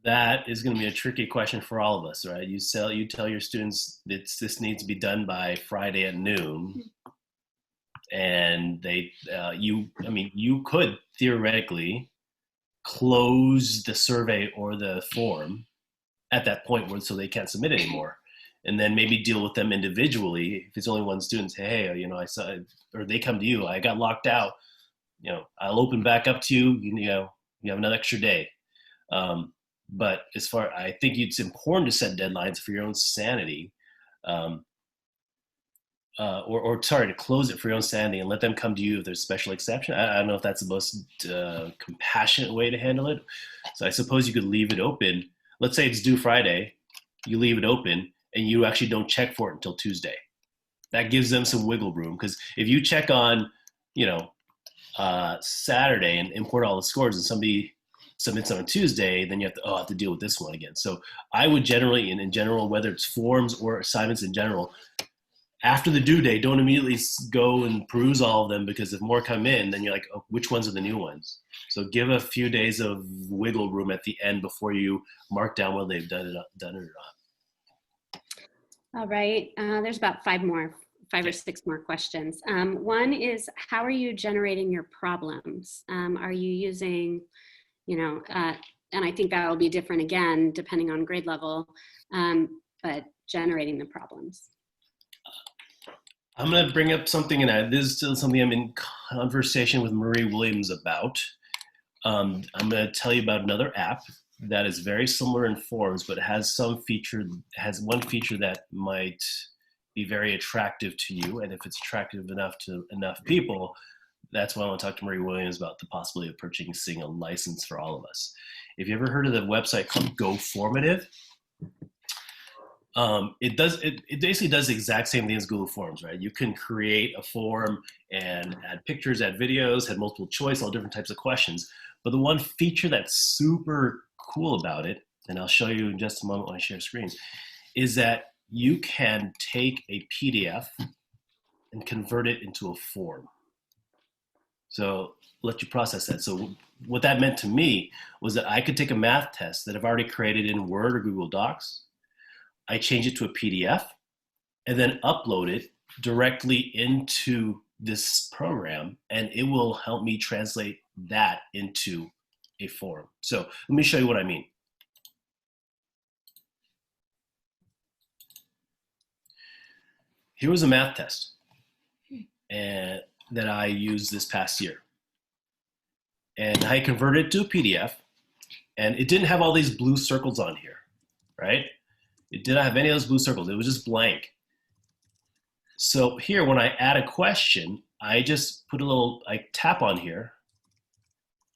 That is going to be a tricky question for all of us, right? You tell your students that this needs to be done by Friday at noon, and you could theoretically close the survey or the form at that point so they can't submit anymore, and then maybe deal with them individually. If it's only one student, say, hey, I saw, or they come to you, I got locked out, I'll open back up to you, you have another extra day. But I think it's important to set deadlines for your own sanity, to close it for your own sanity and let them come to you if there's special exception. I don't know if that's the most compassionate way to handle it. So I suppose you could leave it open. Let's say it's due Friday, you leave it open and you actually don't check for it until Tuesday. That gives them some wiggle room, because if you check on, Saturday and import all the scores and somebody submits on a Tuesday, then you have to deal with this one again. So I would generally, in general, whether it's forms or assignments in general, after the due date, don't immediately go and peruse all of them, because if more come in, then you're like, oh, which ones are the new ones? So give a few days of wiggle room at the end before you mark down whether they've done it or not. All right, there's about five or six more questions. One is, how are you generating your problems? Are you using, and I think that will be different again, depending on grade level, but generating the problems. I'm going to bring up something, and this is still something I'm in conversation with Marie Williams about. I'm going to tell you about another app that is very similar in forms, but has one feature that might be very attractive to you. And if it's attractive enough to enough people, that's why I want to talk to Marie Williams about the possibility of purchasing a license for all of us. If you ever heard of the website called GoFormative, it basically does the exact same thing as Google Forms, right? You can create a form and add pictures, add videos, add multiple choice, all different types of questions. But the one feature that's super cool about it, and I'll show you in just a moment when I share screen, is that you can take a PDF and convert it into a form. So let you process that. So what that meant to me was that I could take a math test that I've already created in Word or Google Docs. I change it to a PDF and then upload it directly into this program, and it will help me translate that into a form. So let me show you what I mean. Here was a math test that I used this past year. And I converted it to a PDF, and it didn't have all these blue circles on here, right? It didn't have any of those blue circles. It was just blank. So here, when I add a question, I just put I tap on here,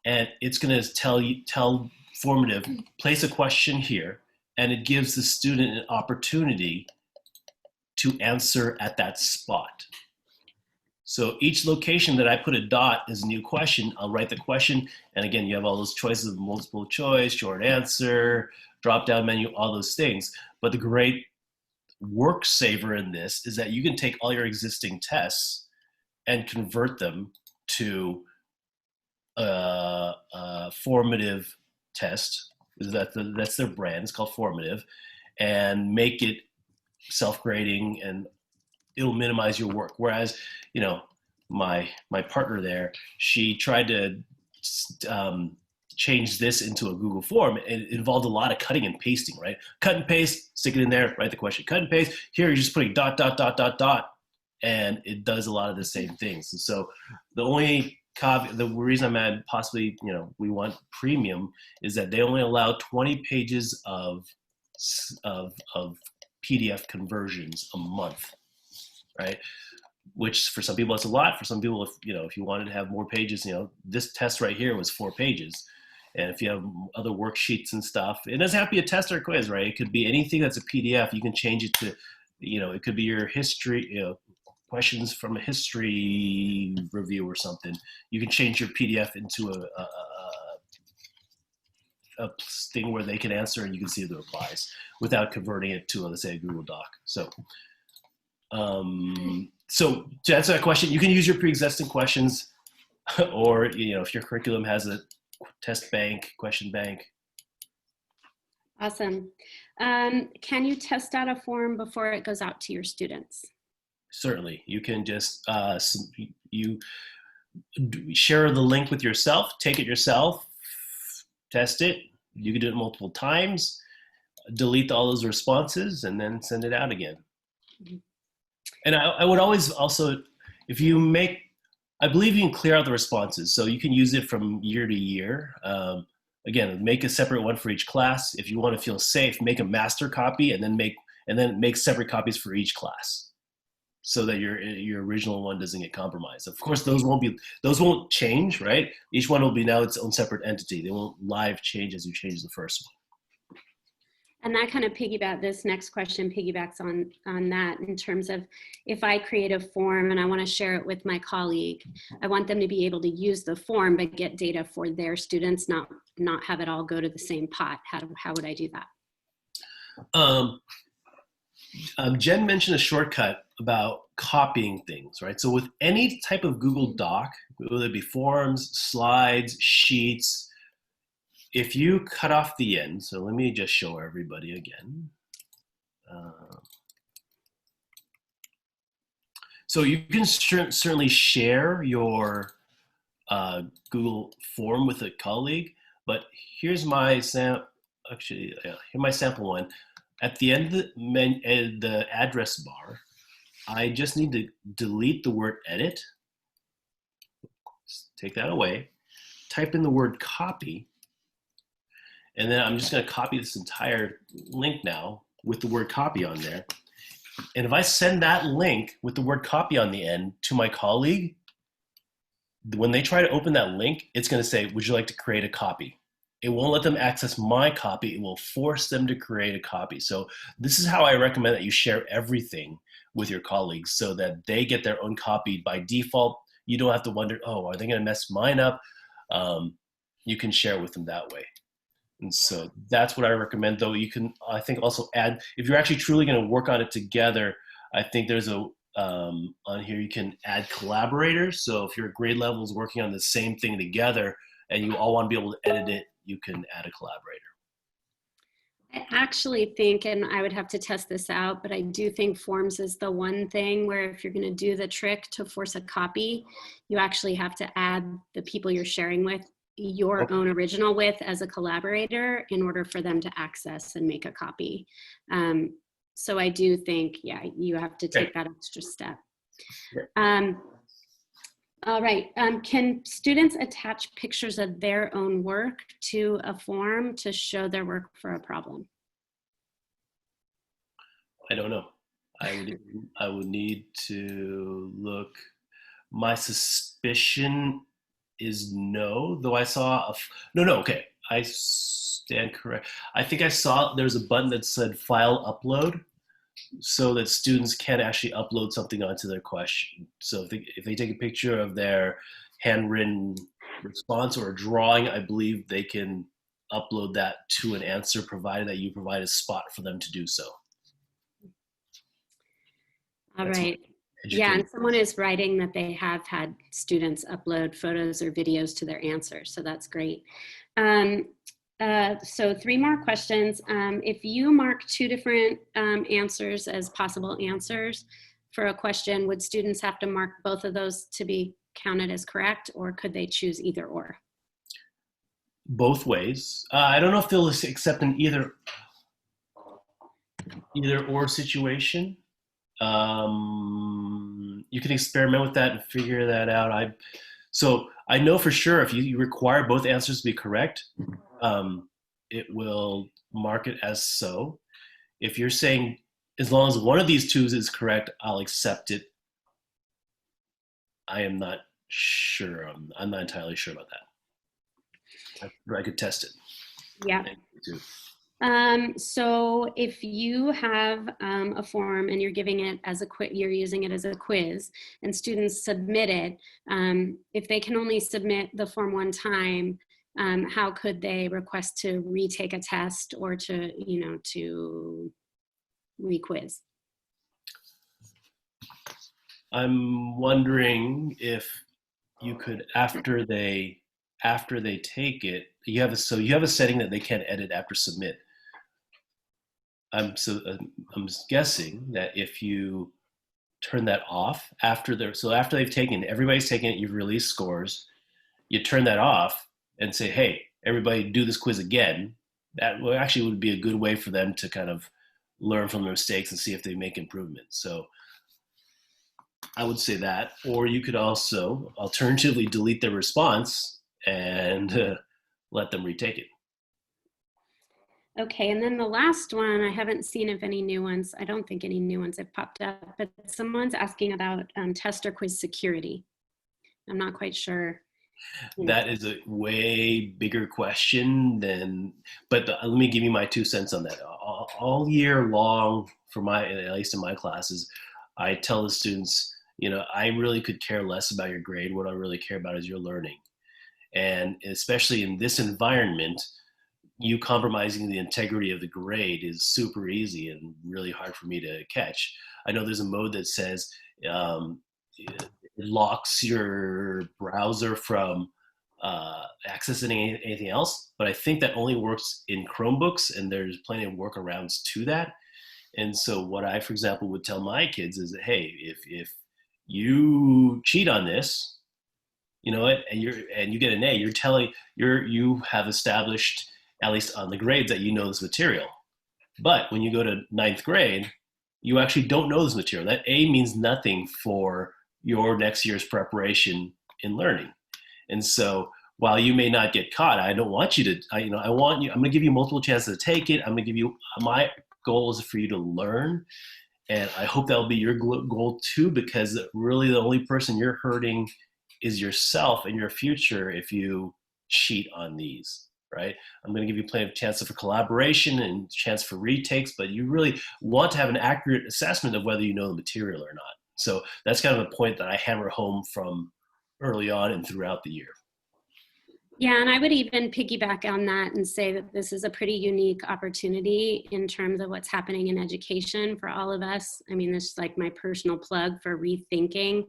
and it's going to tell Formative, place a question here, and it gives the student an opportunity to answer at that spot. So each location that I put a dot is a new question. I'll write the question, and again, you have all those choices of multiple choice, short answer, drop-down menu, all those things. But the great work saver in this is that you can take all your existing tests and convert them to a formative test. That's their brand. It's called Formative, and make it self-grading, and it'll minimize your work. Whereas, my partner there, she tried to change this into a Google form. It involved a lot of cutting and pasting, right? Cut and paste, stick it in there, write the question, cut and paste. Here you're just putting dot, dot, dot, dot, dot, and it does a lot of the same things. And so the only caveat, the reason I'm at possibly, we want premium, is that they only allow 20 pages of PDF conversions a month, right? which for some people that's a lot. For some people, if you wanted to have more pages, this test right here was 4 pages. And if you have other worksheets and stuff, it doesn't have to be a test or a quiz, right? It could be anything that's a PDF. You can change it to, it could be your history, questions from a history review or something. You can change your PDF into a thing where they can answer and you can see the replies without converting it to, let's say, a Google Doc. So to answer that question, you can use your pre-existing questions, or if your curriculum has a test bank, question bank. Awesome. Can you test out a form before it goes out to your students? Certainly. You can just you share the link with yourself, take it yourself, test it. You can do it multiple times, delete all those responses, and then send it out again. Mm-hmm. And I would always also, I believe you can clear out the responses. So you can use it from year to year. Again, make a separate one for each class. If you want to feel safe, make a master copy and then make separate copies for each class, so that your original one doesn't get compromised. Of course, those won't change, right? Each one will be now its own separate entity. They won't live change as you change the first one. And that kind of this next question piggybacks on that, in terms of, if I create a form and I want to share it with my colleague, I want them to be able to use the form but get data for their students, not have it all go to the same pot. How would I do that? Jen mentioned a shortcut about copying things, right? So with any type of Google Doc, whether it be forms, slides, sheets, if you cut off the end, so let me just show everybody again. So you can certainly share your Google form with a colleague, but here's my here's my sample one. At the end of the address bar, I just need to delete the word edit, take that away, type in the word copy, and then I'm just going to copy this entire link now with the word copy on there. And if I send that link with the word copy on the end to my colleague, when they try to open that link, it's going to say, would you like to create a copy? It won't let them access my copy. It will force them to create a copy. So this is how I recommend that you share everything with your colleagues, so that they get their own copy by default. You don't have to wonder, are they going to mess mine up? You can share with them that way. And so that's what I recommend, though. You can, I think, also add, if you're actually truly going to work on it together, I think there's on here you can add collaborators. So if your grade level is working on the same thing together and you all want to be able to edit it, you can add a collaborator. I actually think, and I would have to test this out, but I do think forms is the one thing where if you're going to do the trick to force a copy, you actually have to add the people you're sharing with your own original with as a collaborator in order for them to access and make a copy. So I do think, you have to take that extra step. All right, can students attach pictures of their own work to a form to show their work for a problem? I don't know. I would need to look. My suspicion is no, though I saw okay, I stand correct. I think I saw there's a button that said file upload, so that students can actually upload something onto their question. So if they take a picture of their handwritten response or a drawing, I believe they can upload that to an answer, provided that you provide a spot for them to do so. All right. Yeah, and someone is writing that they have had students upload photos or videos to their answers, so that's great. So 3 more questions. If you mark 2 different answers as possible answers for a question, would students have to mark both of those to be counted as correct, or could they choose either or? Both ways. I don't know if they'll accept an either or situation. You can experiment with that and figure that out. So I know for sure if you require both answers to be correct, it will mark it as so. If you're saying as long as one of these 2 is correct, I'll accept it I am not sure. I'm not entirely sure about that. I could test it. Yeah. Thank you, too. So if you have a form and you're giving it as a quiz, you're using it as a quiz, and students submit it, if they can only submit the form one time, how could they request to retake a test or to, to re-quiz? I'm wondering if you could, after they take it, you have a setting that they can't edit after submit. I'm guessing that if you turn that off after they've taken, everybody's taken it, you've released scores, you turn that off and say, hey, everybody do this quiz again. That would be a good way for them to kind of learn from their mistakes and see if they make improvements. So I would say that, or you could also alternatively delete their response and let them retake it. Okay, and then the last one, I haven't seen if any new ones, I don't think any new ones have popped up, but someone's asking about test or quiz security. I'm not quite sure. That is a way bigger question but let me give you my 2 cents on that. All year long, at least in my classes, I tell the students, I really could care less about your grade. What I really care about is your learning. And especially in this environment, you compromising the integrity of the grade is super easy and really hard for me to catch. I know there's a mode that says it locks your browser from accessing anything else, but I think that only works in Chromebooks, and there's plenty of workarounds to that. And so what I, for example, would tell my kids is that, hey, if you cheat on this, you know what, and you get an A, you have established, at least on the grades, that you know this material. But when you go to 9th grade, you actually don't know this material. That A means nothing for your next year's preparation in learning. And so while you may not get caught, I don't want you to, I'm going to give you multiple chances to take it. I'm going to give you, my goal is for you to learn. And I hope that'll be your goal too, because really the only person you're hurting is yourself and your future if you cheat on these, right? I'm going to give you plenty of chances for collaboration and chance for retakes, but you really want to have an accurate assessment of whether you know the material or not. So that's kind of a point that I hammer home from early on and throughout the year. Yeah, and I would even piggyback on that and say that this is a pretty unique opportunity in terms of what's happening in education for all of us. I mean, this is like my personal plug for rethinking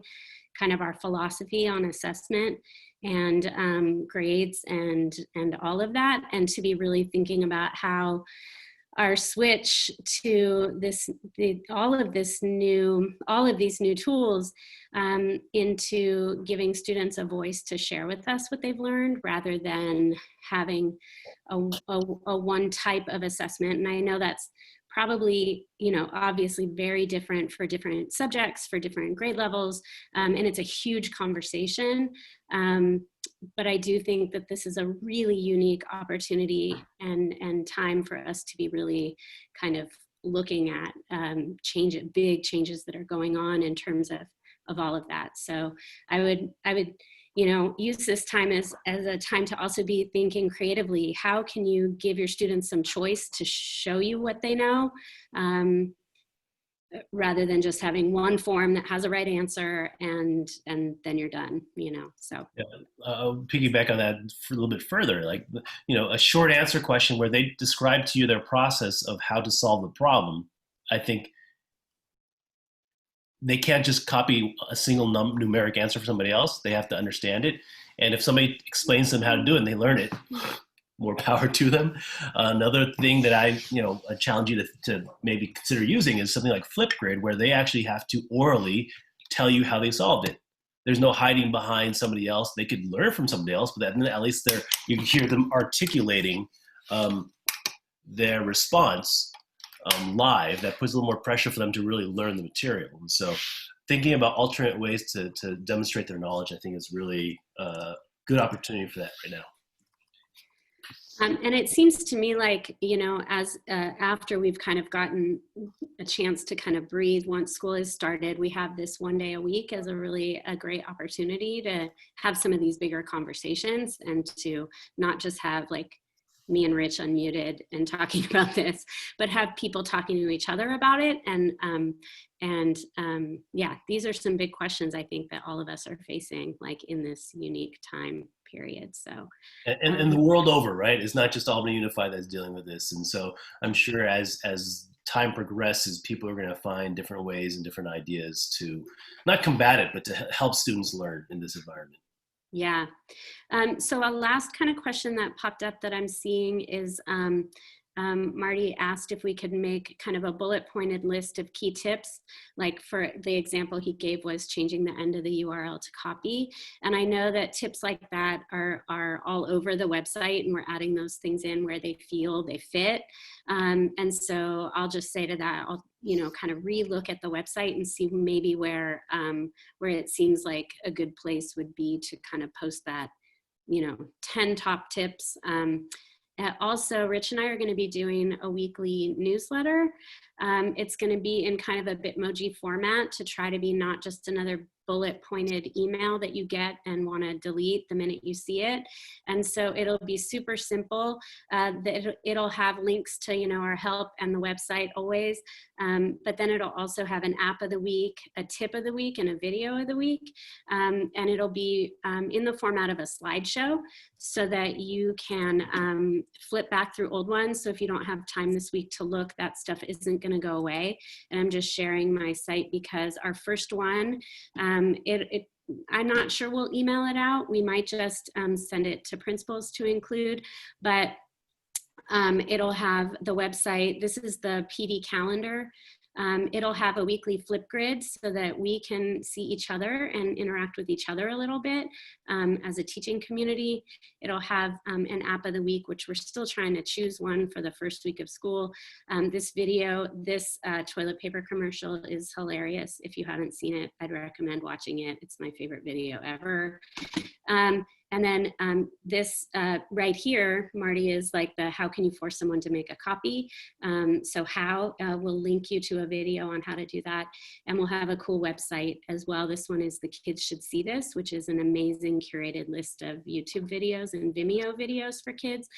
kind of our philosophy on assessment and grades and all of that, and to be really thinking about how our switch to all of these new tools into giving students a voice to share with us what they've learned, rather than having a one type of assessment. And I know that's probably, obviously very different for different subjects, for different grade levels, and it's a huge conversation. But I do think that this is a really unique opportunity and time for us to be really kind of looking at big changes that are going on in terms of all of that. So I would use this time as a time to also be thinking creatively. How can you give your students some choice to show you what they know, rather than just having one form that has a right answer and then you're done, so. Yeah, I'll piggyback on that for a little bit further, like, a short answer question where they describe to you their process of how to solve the problem. I think they can't just copy a single numeric answer for somebody else. They have to understand it. And if somebody explains to them how to do it and they learn it, more power to them. Another thing that I challenge you to maybe consider using is something like Flipgrid, where they actually have to orally tell you how they solved it. There's no hiding behind somebody else. They could learn from somebody else, but then at least you can hear them articulating their response live. That puts a little more pressure for them to really learn the material. And so thinking about alternate ways to demonstrate their knowledge, I think is really a good opportunity for that right now. And it seems to me like, as after we've kind of gotten a chance to kind of breathe once school is started. We have this one day a week as a great opportunity to have some of these bigger conversations and to not just have like me and Rich unmuted and talking about this, but have people talking to each other about it. And yeah, these are some big questions I think that all of us are facing, like in this unique time period. So, and the world over, right? It's not just Albany Unified that's dealing with this. And so I'm sure as time progresses, people are going to find different ways and different ideas to not combat it, but to help students learn in this environment. Yeah. So a last kind of question that popped up that I'm seeing is Marty asked if we could make kind of a bullet pointed list of key tips. Like for the example he gave was changing the end of the URL to copy. And I know that tips like that are all over the website, and we're adding those things in where they feel they fit. And so I'll just say to that, I'll kind of relook at the website and see maybe where it seems like a good place would be to kind of post that, 10 top tips. Also, Rich and I are going to be doing a weekly newsletter. It's going to be in kind of a Bitmoji format to try to be not just another bullet pointed email that you get and want to delete the minute you see it. And so it'll be super simple. It'll have links to, our help and the website always. But then it'll also have an app of the week, a tip of the week, and a video of the week. And it'll be in the format of a slideshow so that you can flip back through old ones. So if you don't have time this week to look, that stuff isn't going to go away. And I'm just sharing my site because our first one, I'm not sure we'll email it out. We might just send it to principals to include, but it'll have the website. This is the PD calendar. It'll have a weekly Flipgrid so that we can see each other and interact with each other a little bit as a teaching community. It'll have an app of the week, which we're still trying to choose one for the first week of school. This toilet paper commercial is hilarious. If you haven't seen it, I'd recommend watching it. It's my favorite video ever. And then this right here, Marty, is like the how can you force someone to make a copy. So how we'll link you to a video on how to do that. And we'll have a cool website as well. This one is The Kids Should See This, which is an amazing curated list of YouTube videos and Vimeo videos for kids.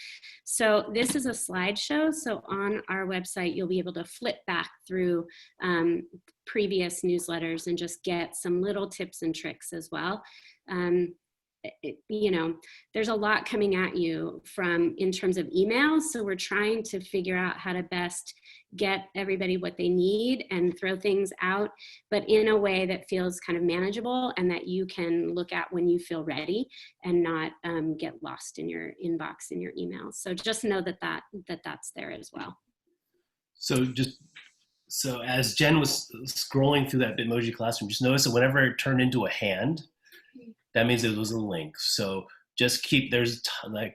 So this is a slideshow. So on our website, you'll be able to flip back through previous newsletters and just get some little tips and tricks as well. There's a lot coming at you in terms of emails. So we're trying to figure out how to best get everybody what they need and throw things out, but in a way that feels kind of manageable and that you can look at when you feel ready and not get lost in your inbox in your emails. So just know that's there as well. So as Jen was scrolling through that Bitmoji classroom, just notice that whenever it turned into a hand, that means it was a link. So just there's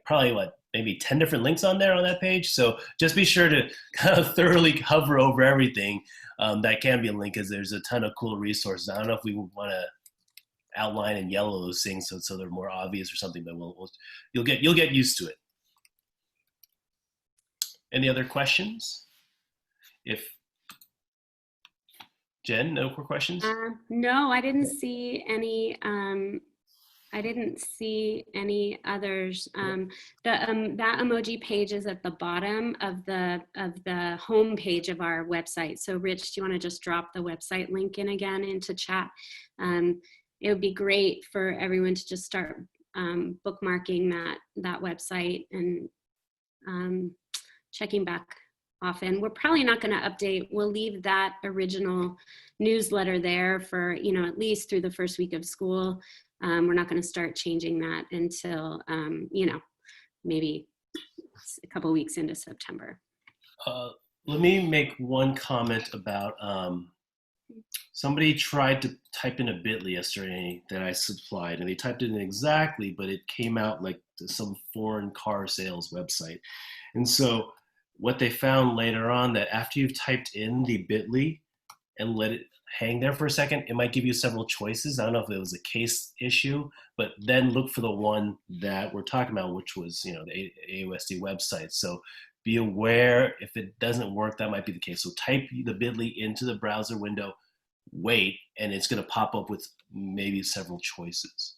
probably maybe 10 different links on there on that page. So just be sure to kind of thoroughly hover over everything that can be a link, because there's a ton of cool resources. I don't know if we want to outline in yellow those things so they're more obvious or something, but you'll get used to it. Any other questions? Jen, no more questions? No, I didn't see any. I didn't see any others. That emoji page is at the bottom of the home page of our website. So Rich, do you want to just drop the website link in again into chat? It would be great for everyone to just start bookmarking that website and checking back often. We're probably not going to update. We'll leave that original newsletter there for, at least through the first week of school. We're not going to start changing that until, maybe a couple weeks into September. Let me make one comment about somebody tried to type in a bit.ly yesterday that I supplied, and they typed it in exactly, but it came out like some foreign car sales website. And so what they found later on, that after you've typed in the bit.ly and let it hang there for a second, it might give you several choices. I don't know if it was a case issue, but then look for the one that we're talking about, which was, the AUSD website. So be aware if it doesn't work, that might be the case. So type the bit.ly into the browser window, wait, and it's going to pop up with maybe several choices.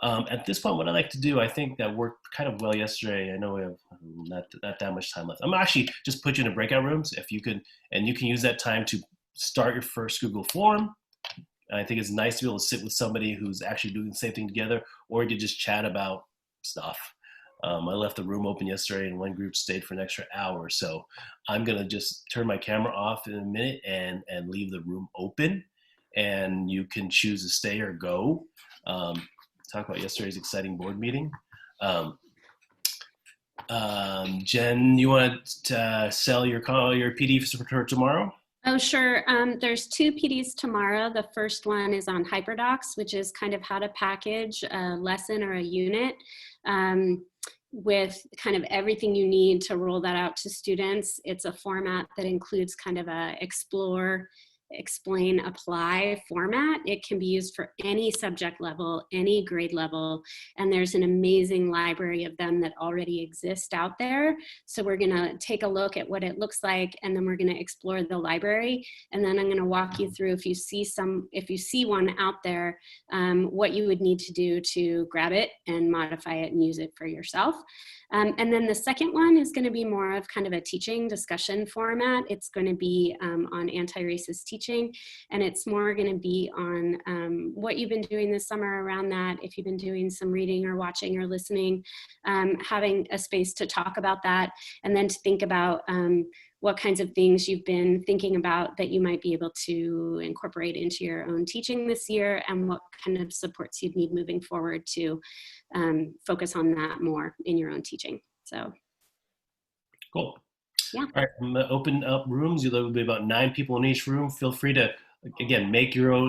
At this point, what I like to do, I think that worked kind of well yesterday. I know we have not that much time left. I'm actually just put you in a breakout rooms if you can, and you can use that time to start your first Google form. And I think it's nice to be able to sit with somebody who's actually doing the same thing together, or you could just chat about stuff. I left the room open yesterday and one group stayed for an extra hour. So I'm going to just turn my camera off in a minute and leave the room open, and you can choose to stay or go. Talk about yesterday's exciting board meeting. Jen, you want to sell your PD for tomorrow? Oh, sure. There's 2 PDs tomorrow. The first one is on HyperDocs, which is kind of how to package a lesson or a unit with kind of everything you need to roll that out to students. It's a format that includes kind of a explore, explain, apply format. It can be used for any subject level, any grade level, and there's an amazing library of them that already exist out there. So we're going to take a look at what it looks like, and then we're going to explore the library, and then I'm going to walk you through, if you see one out there, what you would need to do to grab it and modify it and use it for yourself. And then the second one is going to be more of kind of a teaching discussion format. It's going to be on anti-racist teaching, and it's more going to be on what you've been doing this summer around that. If you've been doing some reading or watching or listening, having a space to talk about that, and then to think about what kinds of things you've been thinking about that you might be able to incorporate into your own teaching this year, and what kind of supports you'd need moving forward to focus on that more in your own teaching. So cool. Yeah. All right, I'm gonna open up rooms. There'll be about 9 people in each room. Feel free to, again,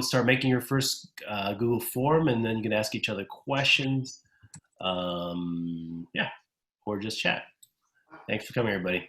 start making your first Google form, and then you can ask each other questions. Yeah, or just chat. Thanks for coming, everybody.